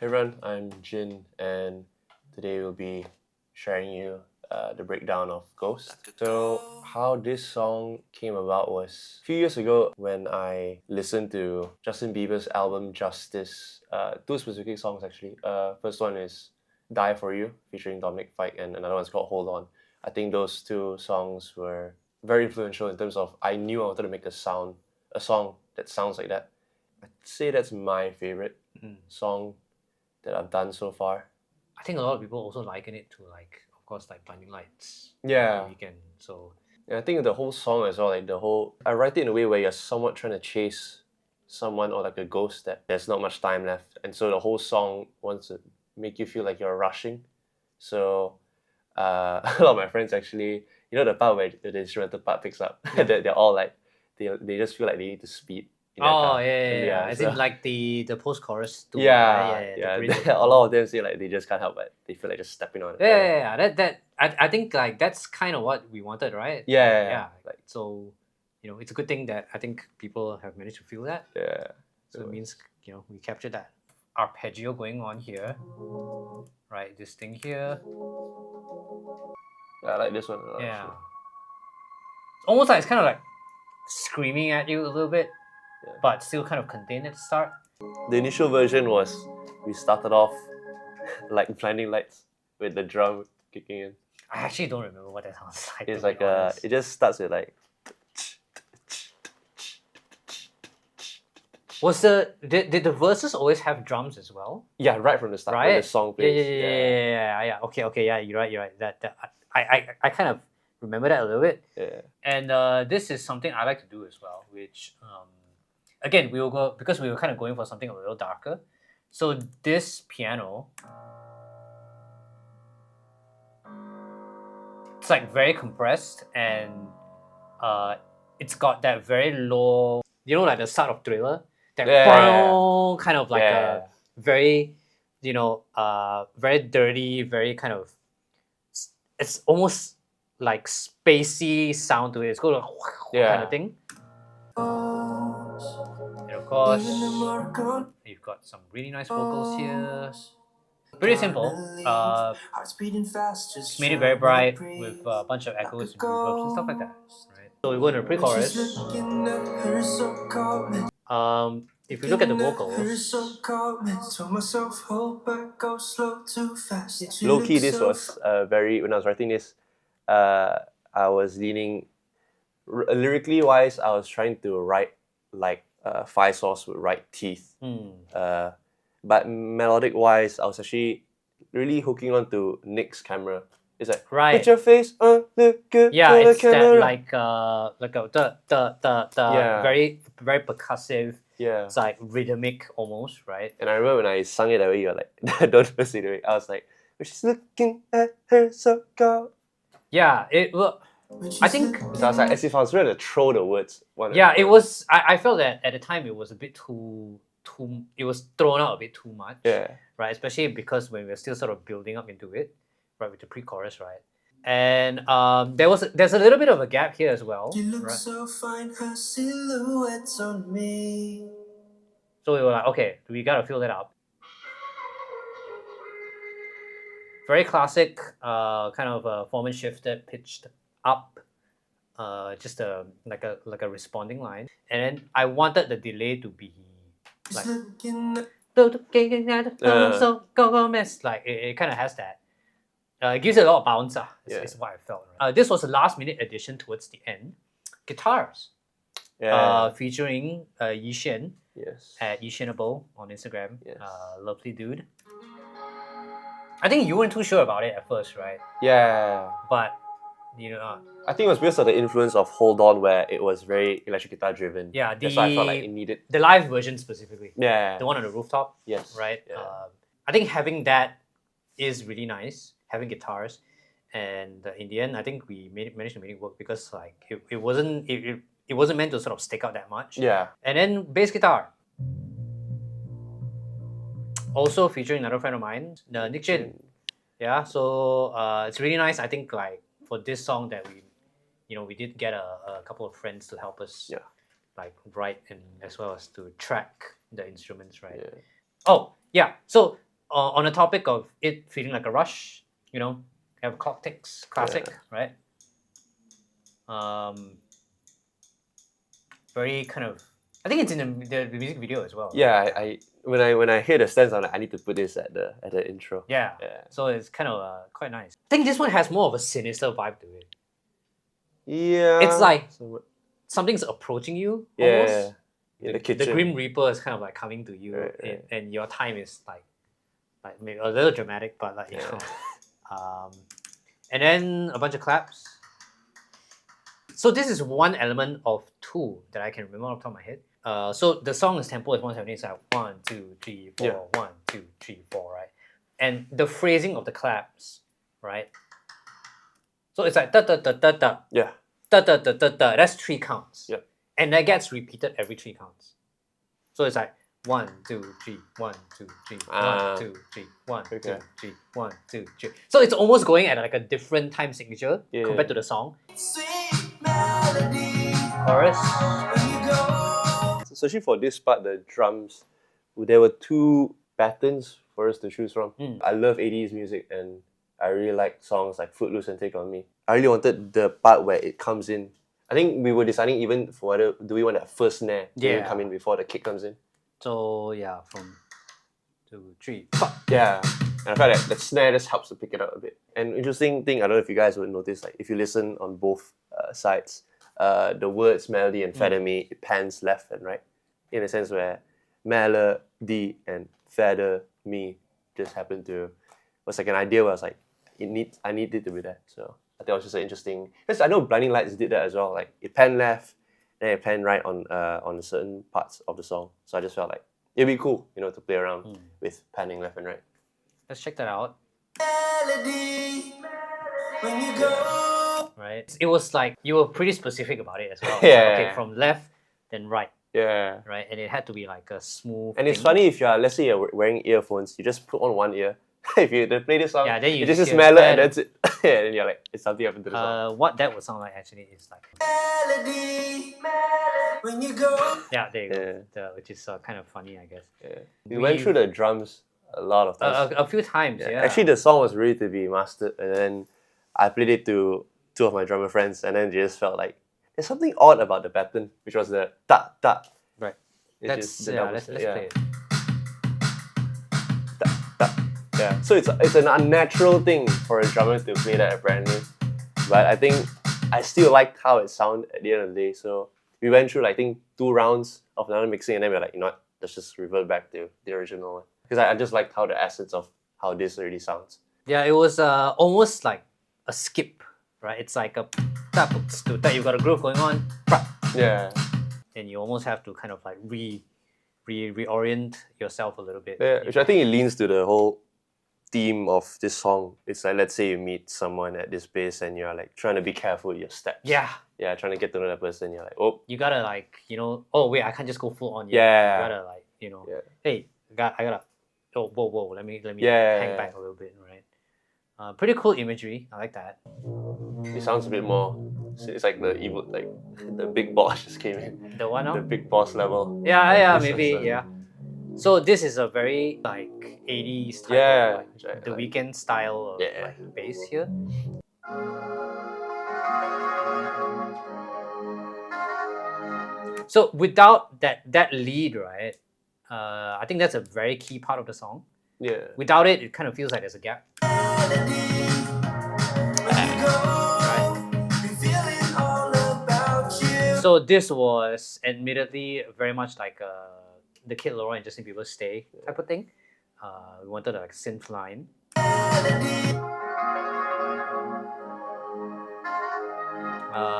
Hey everyone, I'm Jin, and today we'll be sharing you the breakdown of Ghost. So, how this song came about was a few years ago when I listened to Justin Bieber's album Justice. Two specific songs actually. First one is Die For You featuring Dominic Fike, and another one's called Hold On. I think those two songs were very influential in terms of I knew I wanted to make a song that sounds like that. I'd say that's my favorite song that I've done so far. I think a lot of people also liken it to of course, Blinding Lights. Yeah. The Weekend. So And I think the whole song as well, I write it in a way where you're somewhat trying to chase someone or like a ghost that there's not much time left. And so the whole song wants to make you feel like you're rushing. So a lot of my friends actually, the part where the instrumental part picks up, they're all like, they just feel like they need to speed in their car. yeah. As so- in the post-chorus too. Yeah, right? yeah. The bridge. A lot of them say like they just can't help but they feel like just stepping on it. I think that's kind of what we wanted, right? Yeah. Like, so, it's a good thing that I think people have managed to feel that. Yeah. So it means we captured that arpeggio going on here, right? This thing here. I like this one a lot. Yeah. actually. It's almost like it's kind of like screaming at you a little bit, Yeah. but still kind of contained at the start. The initial version was we started off like Blinding Lights with the drum kicking in. I actually don't remember what that sounds like. It's to be like honest. it just starts with like Did the verses always have drums as well? yeah, right from the start when Right? the song Yeah, plays. yeah. Okay, yeah, you're right. That I kind of remember that a little bit. Yeah. And this is something I like to do as well, which again we will go because we were kind of going for something a little darker. So this piano, it's like very compressed and it's got that very low, like the start of Thriller, that Yeah. kind of like Yeah. a very, very dirty, very kind of, it's almost like spacey sound to it. It's called kind of thing. And of course, you've got some really nice vocals here. Pretty simple. Just made it very bright with a bunch of echoes and reverbs and stuff like that. Right. So we go into the pre-chorus. If you look at the vocals, Low key, this was very when I was writing this, I was leaning lyrically wise. I was trying to write like Five Sauce would write Teeth. But melodic wise, I was actually really hooking on to Nick's camera. It's like right. put your face on the good. Yeah, the it's camera. that like Yeah. very very percussive. Yeah. It's like rhythmic almost, right? And I remember when I sung it that way, you're like, don't listen to it. I was like, but she's looking at her so cold. Yeah, I think. So I was like, as if I was ready to throw the words. It was. I felt that at the time it was a bit too. It was thrown out a bit too much. Yeah. Right, especially because when we were still sort of building up into it, right, with the pre-chorus, right, and there's a little bit of a gap here as well. You look right? so fine, her silhouette's on me. So we were like, okay, we gotta fill that up. Very classic, kind of format shifted, pitched up, just like a responding line, and then I wanted the delay to be like. So go miss, like it kind of has that. It gives it a lot of bounce. Is what I felt. Right? This was a last minute addition towards the end. Guitars. Featuring Yishin. Yes. At Yishinable on Instagram. Yes. Lovely dude. I think you weren't too sure about it at first, right? Yeah. But I think it was because of the influence of Hold On, where it was very electric guitar driven. Yeah, that's why I felt like it needed the live version specifically. Yeah. The one on the rooftop. Yes. Right. Yeah. I think having that is really nice. Having guitars, and in the end, I think we managed to make it work because like it wasn't meant to sort of stick out that much. Yeah. And then bass guitar. Also featuring another friend of mine, Nick Jin. Yeah, so it's really nice. I think like for this song that we did get a couple of friends to help us like write and as well as to track the instruments, right? Yeah. Oh yeah, so on the topic of it feeling like a rush, you know, have clock ticks, classic, right? Very kind of. I think it's in the music video as well. Yeah, I when I hear the stance, I'm like, I need to put this at the intro. Yeah. So it's kind of quite nice. I think this one has more of a sinister vibe to it. Yeah. It's like something's approaching you almost. In the kitchen. The Grim Reaper is kind of like coming to you, and your time is like maybe a little dramatic, but like you know. And then a bunch of claps. So this is one element of two that I can remember off the top of my head. So the song's tempo is 170. It's like 1, 2, 3, 4, 1, 2, 3, 4, right? And the phrasing of the claps, right? So it's like da da da da da. Yeah. Da da da da da. That's 3 counts. Yeah. And that gets repeated every 3 counts. So it's like 1, 2, 3, 1, 2, 3, 1, 2, 3, 1, 2, 3, 1, 2, 3. So it's almost going at like a different time signature compared to the song. Chorus. Especially for this part, the drums, there were 2 patterns for us to choose from. I love 80s music and I really like songs like Footloose and Take On Me. I really wanted the part where it comes in. I think we were deciding even for whether do we want that first snare to come in before the kick comes in. So yeah, from 2, 3, 4. Yeah. And I felt like the snare just helps to pick it up a bit. And interesting thing, I don't know if you guys would notice, like if you listen on both sides, the words melody and feather me, it pans left and right. In a sense where melody and feather me just happened to, was like an idea where I was like, I need it to be there. So I think it was just an interesting, because I know Blinding Lights did that as well. Like it panned left, then it panned right on certain parts of the song. So I just felt like it'd be cool, you know, to play around with panning left and right. Let's check that out. Melody, when you go. Right. It was like you were pretty specific about it as well. Yeah. Okay, from left, then right. Yeah. Right, and it had to be like a smooth. And it's funny if let's say you're wearing earphones, you just put on one ear. If you play this song, then you just hear smell it that. and that's it. Yeah, and you're like, it's something happened to the song. What that would sound like actually is like. Melody, when you go. Yeah, there you go. Which is kind of funny, I guess. Yeah. We went through the drums a lot of times. A few times, yeah. Actually, the song was ready to be mastered, and then I played it to 2 of my drummer friends, and then they just felt like there's something odd about the pattern, which was the ta ta. Right. Let's Let's play it. Yeah, so it's an unnatural thing for a drummer to play that apparently, but I think I still liked how it sounded at the end of the day. So we went through like, I think 2 rounds of another mixing, and then we were like, you know what, let's just revert back to the original one, because I just liked how the essence of how this already sounds. Yeah, it was almost like a skip, right? It's like a tap to that you've got a groove going on. Yeah. And you almost have to kind of like reorient yourself a little bit. Yeah, which I think it leans to the whole theme of this song. It's like, let's say you meet someone at this place and you're like trying to be careful with your steps. Yeah. Yeah, trying to get to know that person. You're like, oh. You gotta like, you know, oh wait, I can't just go full on yet. Yeah. You gotta like, you know, hey, I gotta, oh, whoa, let me hang back a little bit, right? Pretty cool imagery. I like that. It sounds a bit more. It's like the evil, like the big boss just came in. The one now? The big boss level. Yeah, maybe, yeah. So this is a very like 80s type of like, the Weeknd style of like bass here. So without that lead, right? I think that's a very key part of the song. Yeah. Without it, it kind of feels like there's a gap. So this was admittedly very much like the Kid Laroi and Justin Bieber Stay type of thing. We wanted a like synth line.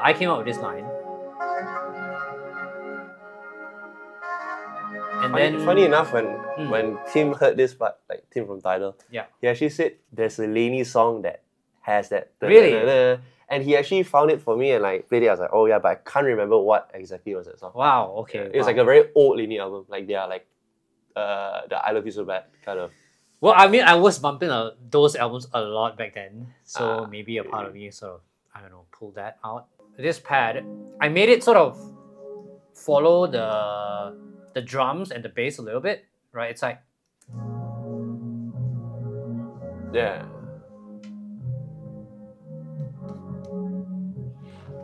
I came up with this line. And then funny enough, when Tim heard this part, like Tim from Tidal, he actually said there's a Lainey song that has that. Really? And he actually found it for me and like played it. I was like, oh yeah, but I can't remember what exactly was that song. Wow, okay. It was like a very old Lainey album. Like they are like the I Love You So Bad kind of. Well, I mean, I was bumping those albums a lot back then, so maybe a part of me sort of, I don't know, pulled that out. This pad, I made it sort of follow the drums and the bass a little bit, right? It's like Yeah.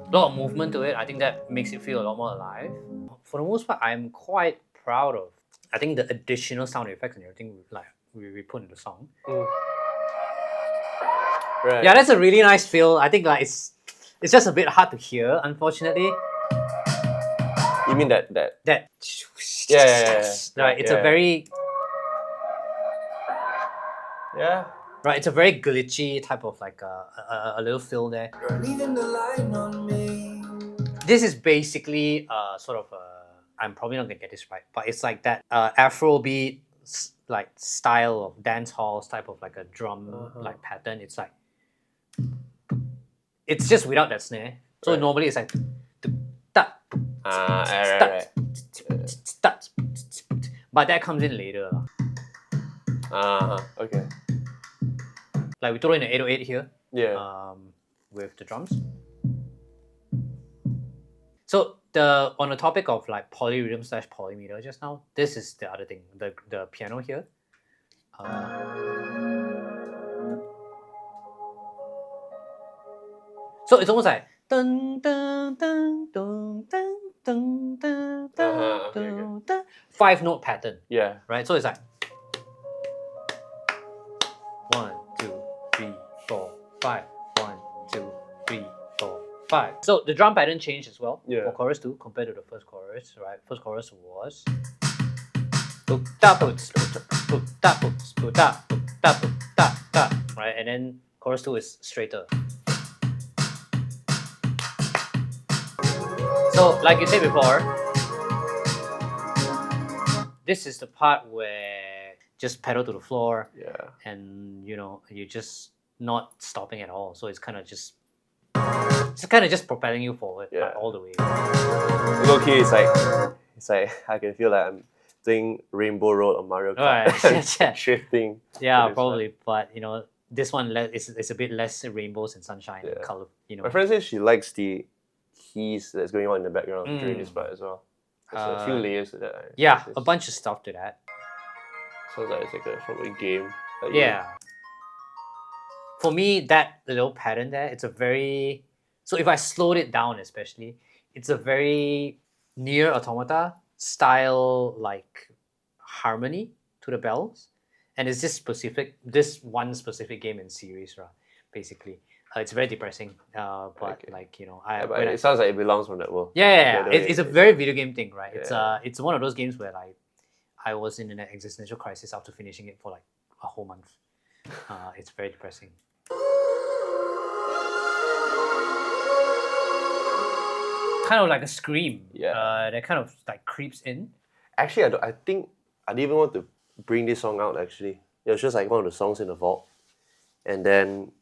A lot of movement to it. I think that makes it feel a lot more alive. For the most part, I'm quite proud of. I think the additional sound effects and everything we put in the song. Right. Yeah, that's a really nice feel. I think like it's just a bit hard to hear, unfortunately. You mean that? That Yeah. right. It's a very Yeah. right. It's a very glitchy type of like a little feel there. You're leaving the line on me. This is basically sort of I'm probably not gonna get this right, but it's like that Afrobeat like style of dance halls type of like a drum like pattern. It's like it's just without that snare. So Right. normally it's like Right. but that comes in later. Okay. Like we throw in an 808 here. Yeah. With the drums. So on the topic of like polyrhythm / polymeter just now, this is the other thing. The piano here. So it's almost like dun dun dun dun dun dun dun dun dun dun 5-note pattern. Yeah. Right? So it's like 1, 2, 3, 4, 5. 1, 2, 3, 4, 5. So the drum pattern changed as well for chorus 2 compared to the first chorus, right? First chorus was right, and then chorus 2 is straighter. So like you said before, this is the part where just pedal to the floor, and you know you're just not stopping at all. So it's kind of just propelling you forward all the way. Low key, it's like I can feel like I'm doing Rainbow Road on Mario Kart, Right. shifting. Yeah, probably. But you know, this one is a bit less rainbows and sunshine and color. You know, My friend says she likes the keys that's going on in the background during this part as well. There's a few layers to that. Yeah, a bunch of stuff to that. Sounds like it's like from a game. Yeah. For me, that little pattern there, it's a very... So if I slowed it down especially, it's a very near automata style like harmony to the bells. And it's this one specific game in series, right? Basically. It's very depressing, but like, you know... it sounds like it belongs from that world. Yeah. It's a very video game thing, right? It's one of those games where like I was in an existential crisis after finishing it for like a whole month. It's very depressing. Kind of like a scream. That kind of like creeps in. Actually, I think I didn't even want to bring this song out actually. It was just like one of the songs in the vault. And then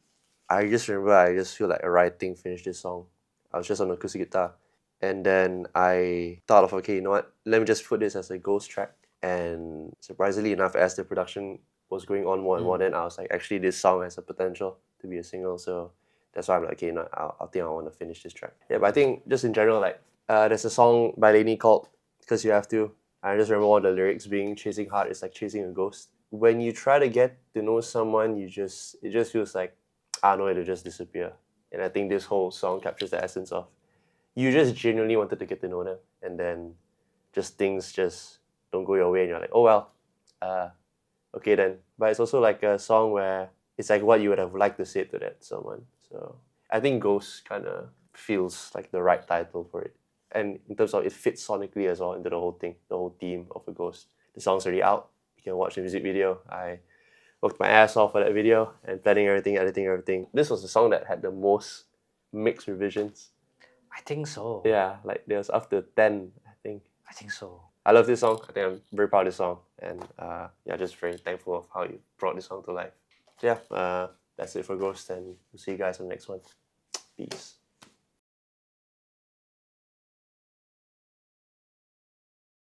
I just remember I just feel like writing finished this song. I was just on acoustic guitar. And then I thought of, okay, you know what? Let me just put this as a ghost track. And surprisingly enough, as the production was going on more and more, then I was like, actually, this song has a potential to be a single. So that's why I'm like, okay, no, I think I want to finish this track. Yeah, but I think just in general, like, there's a song by Lainey called Because You Have To. I just remember one of the lyrics being chasing hard is like chasing a ghost. When you try to get to know someone, it just feels like, no, it'll just disappear. And I think this whole song captures the essence of you just genuinely wanted to get to know them, and then just things just don't go your way, and you're like, oh well, okay then. But it's also like a song where it's like what you would have liked to say to that someone. So I think Ghost kind of feels like the right title for it. And in terms of it fits sonically as well into the whole thing, the whole theme of a Ghost. The song's already out. You can watch the music video. I worked my ass off for that video and planning everything, editing everything. This was the song that had the most mixed revisions. I think so. Yeah, like there's up to 10, I think. I think so. I love this song. I think I'm very proud of this song. And just very thankful of how you brought this song to life. Yeah, that's it for Ghost, and we'll see you guys on the next one. Peace.